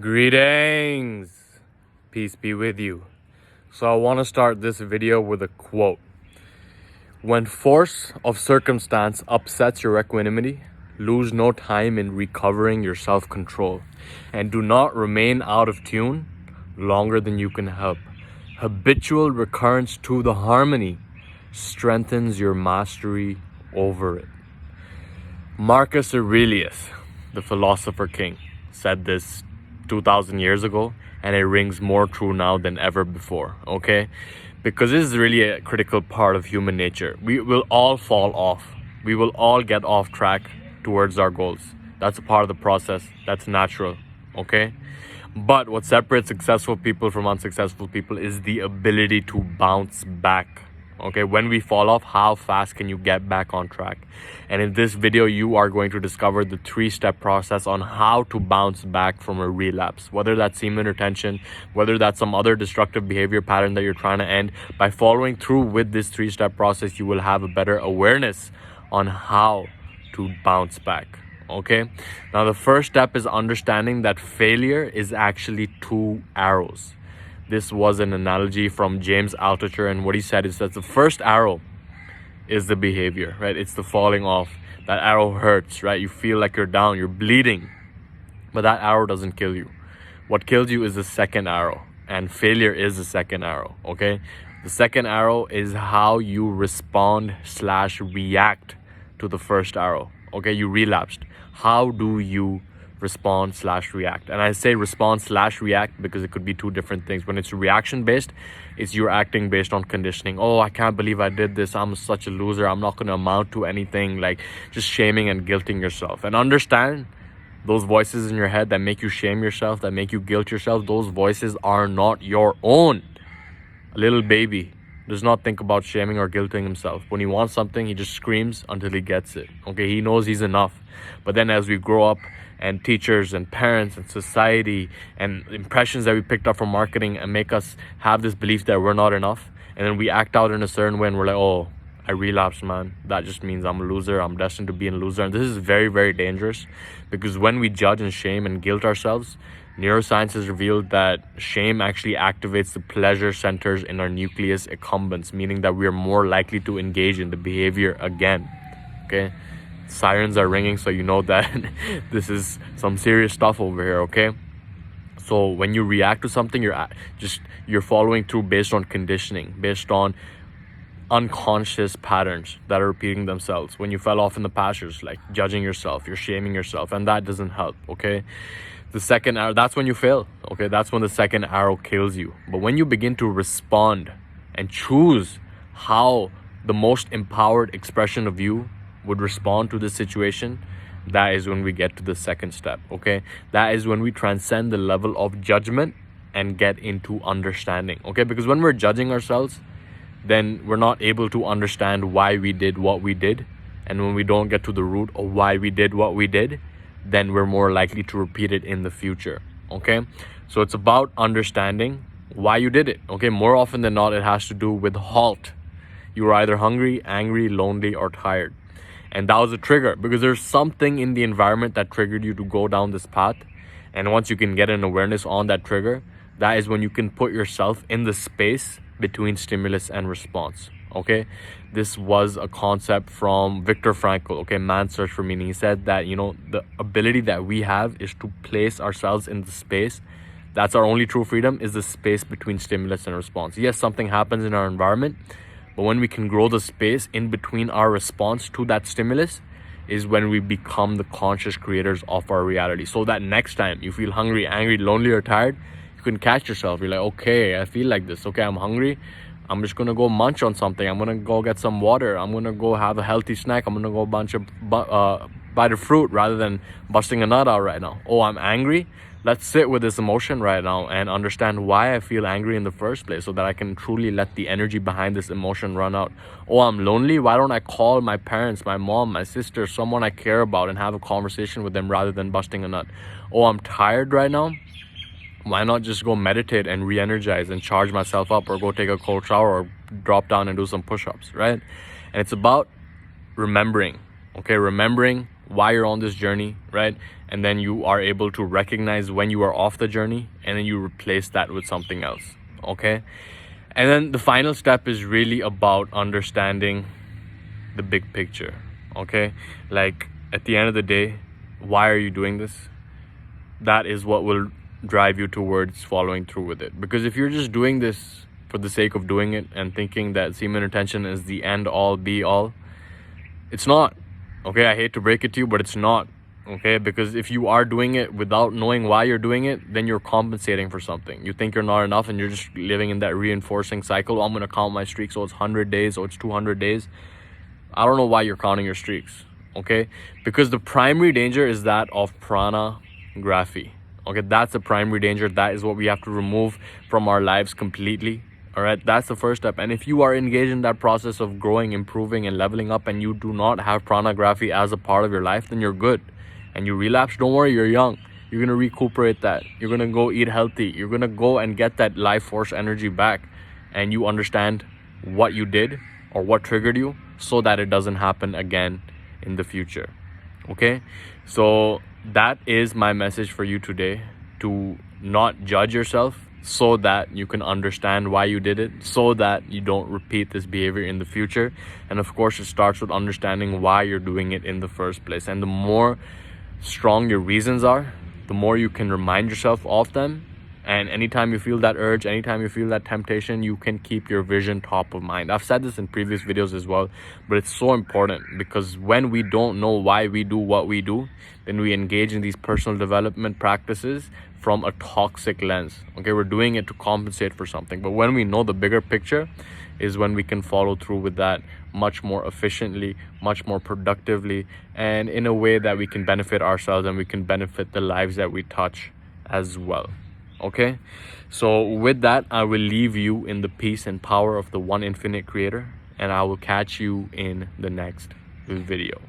Greetings, peace be with you. So I want to start this video with a quote. When force of circumstance upsets your equanimity, lose no time in recovering your self-control, and do not remain out of tune longer than you can help. Habitual recurrence to the harmony strengthens your mastery over it. Marcus Aurelius, the philosopher king, said this 2,000 years ago, and it rings more true now than ever before, okay? Because this is really a critical part of human nature. We will all fall off. We will all get off track towards our goals. That's a part of the process. That's natural, okay? But what separates successful people from unsuccessful people is the ability to bounce back. Okay, when we fall off, how fast can you get back on track? And in this video, you are going to discover the 3-step process on how to bounce back from a relapse. Whether that's semen retention, whether that's some other destructive behavior pattern that you're trying to end. By following through with this 3-step process, you will have a better awareness on how to bounce back. Okay, now the first step is understanding that failure is actually 2 arrows. This was an analogy from James Altucher, and what he said is that the first arrow is the behavior, right? It's the falling off. That arrow hurts, right? You feel like you're down, you're bleeding, but that arrow doesn't kill you. What kills you is the second arrow, and failure is the second arrow, okay? The second arrow is how you respond/react to the first arrow, okay? You relapsed. How do you respond/react? And I say respond/react because it could be 2 different things. When it's reaction based, it's you're acting based on conditioning. Oh, I can't believe I did this, I'm such a loser, I'm not going to amount to anything, like just shaming and guilting yourself. And understand, those voices in your head that make you shame yourself, that make you guilt yourself, those voices are not your own. A little baby does not think about shaming or guilting himself. When he wants something, he just screams until he gets it. Okay, he knows he's enough. But then as we grow up, and teachers and parents and society and impressions that we picked up from marketing and make us have this belief that we're not enough, and then we act out in a certain way and we're like, oh, I relapsed, man, that just means I'm a loser, I'm destined to be a loser. And this is very, very dangerous, because when we judge and shame and guilt ourselves, neuroscience has revealed that shame actually activates the pleasure centers in our nucleus accumbens, meaning that we are more likely to engage in the behavior again. Okay, sirens are ringing, so you know that this is some serious stuff over here, okay? So when you react to something, you're following through based on conditioning, based on unconscious patterns that are repeating themselves. When you fell off in the pastures, like judging yourself, you're shaming yourself, and that doesn't help, okay? The second arrow, that's when you fail, okay? That's when the second arrow kills you. But when you begin to respond and choose how the most empowered expression of you would respond to the situation, that is when we get to the second step, okay? That is when we transcend the level of judgment and get into understanding, okay? Because when we're judging ourselves, then we're not able to understand why we did what we did. And when we don't get to the root of why we did what we did, then we're more likely to repeat it in the future, okay? So it's about understanding why you did it, okay? More often than not, it has to do with halt. You were either hungry, angry, lonely, or tired. And that was a trigger, because there's something in the environment that triggered you to go down this path. And once you can get an awareness on that trigger, that is when you can put yourself in the space between stimulus and response, okay? This was a concept from Viktor Frankl, okay? Man's Search for Meaning. He said that, the ability that we have is to place ourselves in the space. That's our only true freedom, is the space between stimulus and response. Yes, something happens in our environment, but when we can grow the space in between our response to that stimulus is when we become the conscious creators of our reality. So that next time you feel hungry, angry, lonely, or tired, you can catch yourself. You're like, okay, I feel like this. Okay, I'm hungry. I'm just going to go munch on something. I'm going to go get some water. I'm going to go have a healthy snack. I'm going to go bite a fruit rather than busting a nut out right now. Oh, I'm angry. Let's sit with this emotion right now and understand why I feel angry in the first place, so that I can truly let the energy behind this emotion run out. Oh, I'm lonely. Why don't I call my parents, my mom, my sister, someone I care about, and have a conversation with them rather than busting a nut? Oh, I'm tired right now. Why not just go meditate and re-energize and charge myself up, or go take a cold shower, or drop down and do some push-ups, right? And it's about remembering, okay? Remembering why you're on this journey, right? And then you are able to recognize when you are off the journey, and then you replace that with something else, okay? And then the final step is really about understanding the big picture, okay? Like, at the end of the day, why are you doing this? That is what will drive you towards following through with it. Because if you're just doing this for the sake of doing it and thinking that semen retention is the end all be all, it's not, okay? I hate to break it to you, but it's not, okay? Because if you are doing it without knowing why you're doing it, then you're compensating for something. You think you're not enough, and you're just living in that reinforcing cycle. Oh, I'm going to count my streaks, so it's 100 days, or it's 200 days. I don't know why you're counting your streaks, okay? Because the primary danger is that of pornography, okay? That's the primary danger. That is what we have to remove from our lives completely, all right? That's the first step. And if you are engaged in that process of growing, improving, and leveling up, and you do not have pornography as a part of your life, then you're good. And you relapse, don't worry, you're young. You're gonna recuperate that. You're gonna go eat healthy. You're gonna go and get that life force energy back. And you understand what you did or what triggered you, so that it doesn't happen again in the future, okay? So that is my message for you today, to not judge yourself, so that you can understand why you did it, so that you don't repeat this behavior in the future. And of course, it starts with understanding why you're doing it in the first place. And the more strong your reasons are, the more you can remind yourself of them. And anytime you feel that urge, anytime you feel that temptation, you can keep your vision top of mind. I've said this in previous videos as well, but it's so important, because when we don't know why we do what we do, then we engage in these personal development practices from a toxic lens, okay? We're doing it to compensate for something. But when we know the bigger picture, is when we can follow through with that much more efficiently, much more productively, and in a way that we can benefit ourselves, and we can benefit the lives that we touch as well. Okay, so with that, I will leave you in the peace and power of the one infinite creator, and I will catch you in the next video.